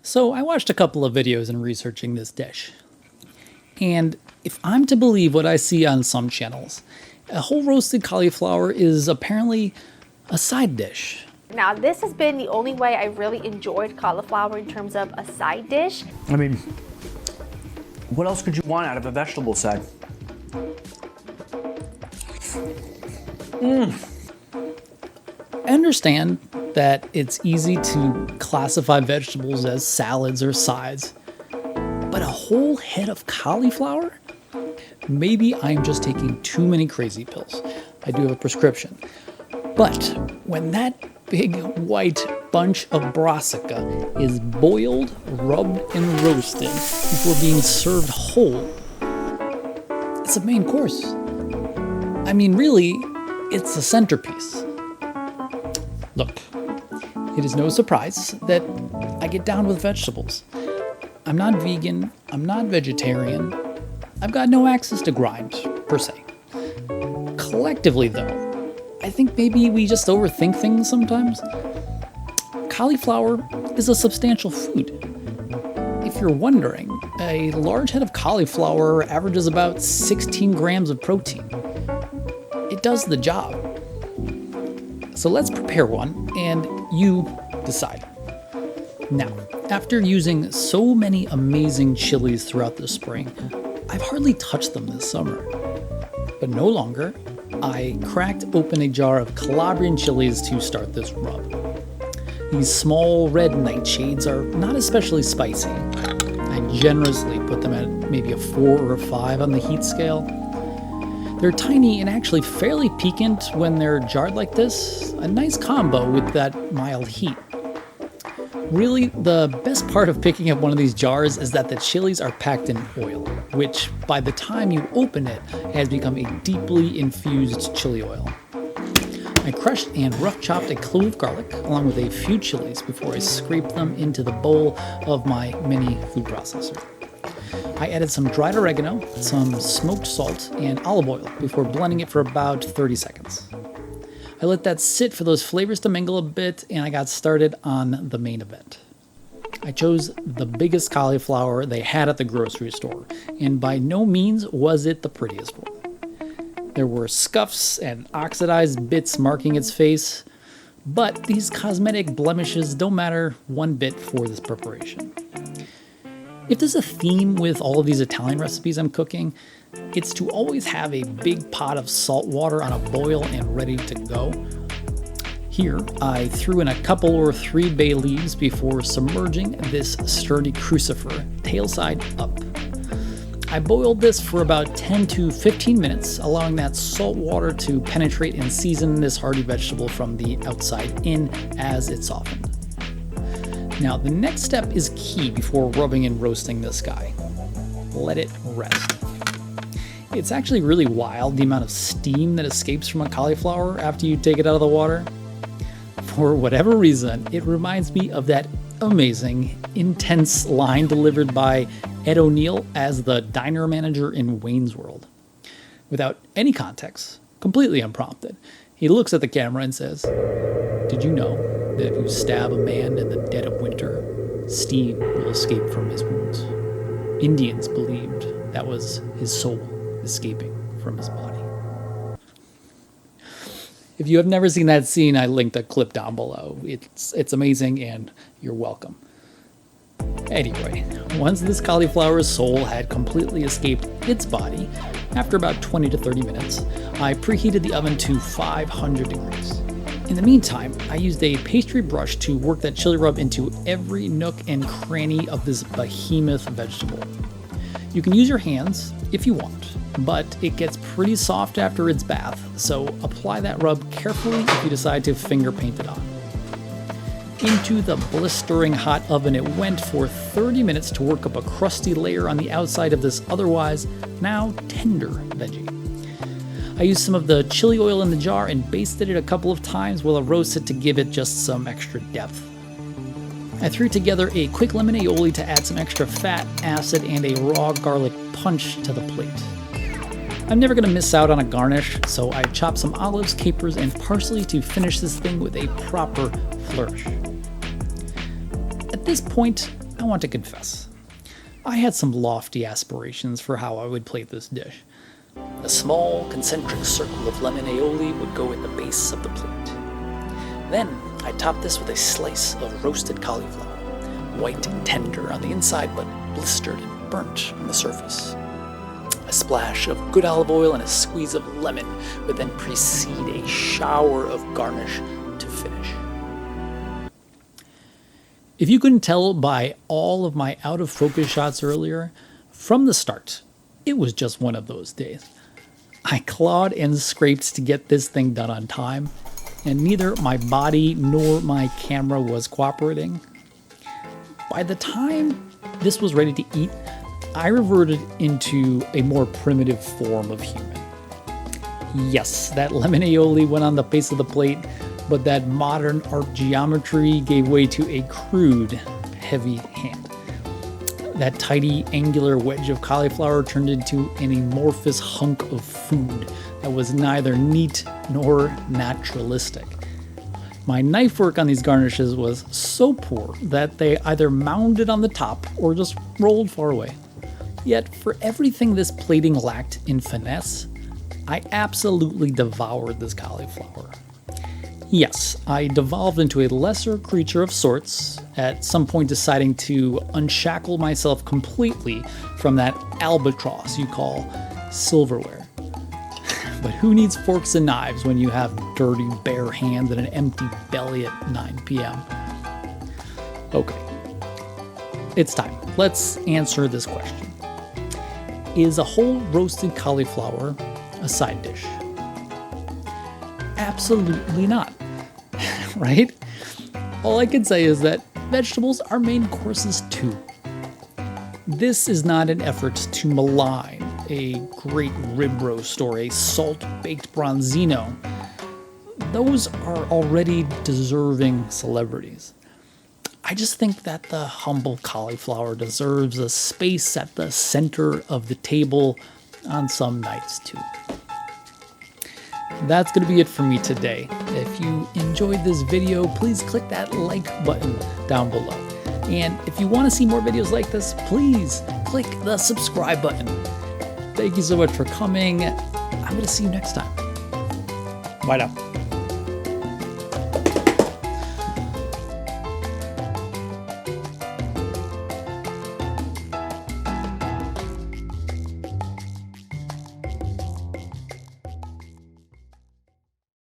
So I watched a couple of videos in researching this dish. And if I'm to believe what I see on some channels, a whole roasted cauliflower is apparently a side dish. Now, this has been the only way I really enjoyed cauliflower in terms of a side dish. I mean, what else could you want out of a vegetable side? I understand that it's easy to classify vegetables as salads or sides, but a whole head of cauliflower? Maybe I'm just taking too many crazy pills. I do have a prescription. But when that big white bunch of brassica is boiled, rubbed, and roasted before being served whole, it's a main course. I mean, really, it's a centerpiece. Look, it is no surprise that I get down with vegetables. I'm not vegan, I'm not vegetarian, I've got no access to grind, per se. Collectively, though, I think maybe we just overthink things sometimes. Cauliflower is a substantial food. If you're wondering, a large head of cauliflower averages about 16 grams of protein. It does the job. So let's prepare one, and you decide. Now, after using so many amazing chilies throughout the spring, I've hardly touched them this summer. But no longer, I cracked open a jar of Calabrian Chilies to start this rub. These small red Nightshades are not especially spicy. I generously put them at maybe a 4 or a 5 on the heat scale. They're tiny and actually fairly piquant when they're jarred like this, a nice combo with that mild heat. Really, the best part of picking up one of these jars is that the chilies are packed in oil, which by the time you open it has become a deeply infused chili oil. I crushed and rough chopped a clove of garlic along with a few chilies before I scraped them into the bowl of my mini food processor. I added some dried oregano, some smoked salt, and olive oil before blending it for about 30 seconds. I let that sit for those flavors to mingle a bit, and I got started on the main event. I chose the biggest cauliflower they had at the grocery store, and by no means was it the prettiest one. There were scuffs and oxidized bits marking its face, but these cosmetic blemishes don't matter one bit for this preparation. If there's a theme with all of these Italian recipes I'm cooking, it's to always have a big pot of salt water on a boil and ready to go. Here, I threw in a couple or 3 bay leaves before submerging this sturdy crucifer tail side up. I boiled this for about 10 to 15 minutes, allowing that salt water to penetrate and season this hearty vegetable from the outside in as it softened. Now, the next step is key before rubbing and roasting this guy. Let it rest. It's actually really wild the amount of steam that escapes from a cauliflower after you take it out of the water. For whatever reason, it reminds me of that amazing, intense line delivered by Ed O'Neill as the diner manager in Wayne's World. Without any context, completely unprompted, he looks at the camera and says, "Did you know that if you stab a man in the dead of winter, steam will escape from his wounds?" Indians believed that was his soul escaping from his body. If you have never seen that scene, I linked a clip down below. It's amazing, and you're welcome. Anyway, once this cauliflower's soul had completely escaped its body, after about 20 to 30 minutes, I preheated the oven to 500 degrees. In the meantime, I used a pastry brush to work that chili rub into every nook and cranny of this behemoth vegetable. You can use your hands if you want, but it gets pretty soft after its bath, so apply that rub carefully if you decide to finger paint it on. Into the blistering hot oven it went for 30 minutes to work up a crusty layer on the outside of this otherwise now tender veggie. I used some of the chili oil in the jar and basted it a couple of times while I roasted to give it just some extra depth. I threw together a quick lemon aioli to add some extra fat, acid, and a raw garlic punch to the plate. I'm never going to miss out on a garnish, so I chopped some olives, capers, and parsley to finish this thing with a proper flourish. At this point, I want to confess, I had some lofty aspirations for how I would plate this dish. A small concentric circle of lemon aioli would go at the base of the plate. Then I'd top this with a slice of roasted cauliflower, white and tender on the inside but blistered and burnt on the surface. A splash of good olive oil and a squeeze of lemon would then precede a shower of garnish to finish. If you couldn't tell by all of my out of focus shots earlier, from the start, it was just one of those days. I clawed and scraped to get this thing done on time, and neither my body nor my camera was cooperating. By the time this was ready to eat, I reverted into a more primitive form of human. Yes, that lemon aioli went on the face of the plate, but that modern art geometry gave way to a crude, heavy hand. That tidy, angular wedge of cauliflower turned into an amorphous hunk of food that was neither neat nor naturalistic. My knife work on these garnishes was so poor that they either mounded on the top or just rolled far away. Yet, for everything this plating lacked in finesse, I absolutely devoured this cauliflower. Yes, I devolved into a lesser creature of sorts, at some point deciding to unshackle myself completely from that albatross you call silverware. But who needs forks and knives when you have dirty bare hands and an empty belly at 9 p.m.? Okay, it's time. Let's answer this question. Is a whole roasted cauliflower a side dish? Absolutely not, right? All I can say is that vegetables are main courses too. This is not an effort to malign a great rib roast or a salt-baked bronzino. Those are already deserving celebrities. I just think that the humble cauliflower deserves a space at the center of the table on some nights too. That's going to be it for me today. If you enjoyed this video, please click that like button down below. And if you want to see more videos like this, please click the subscribe button. Thank you so much for coming. I'm going to see you next time. Bye now.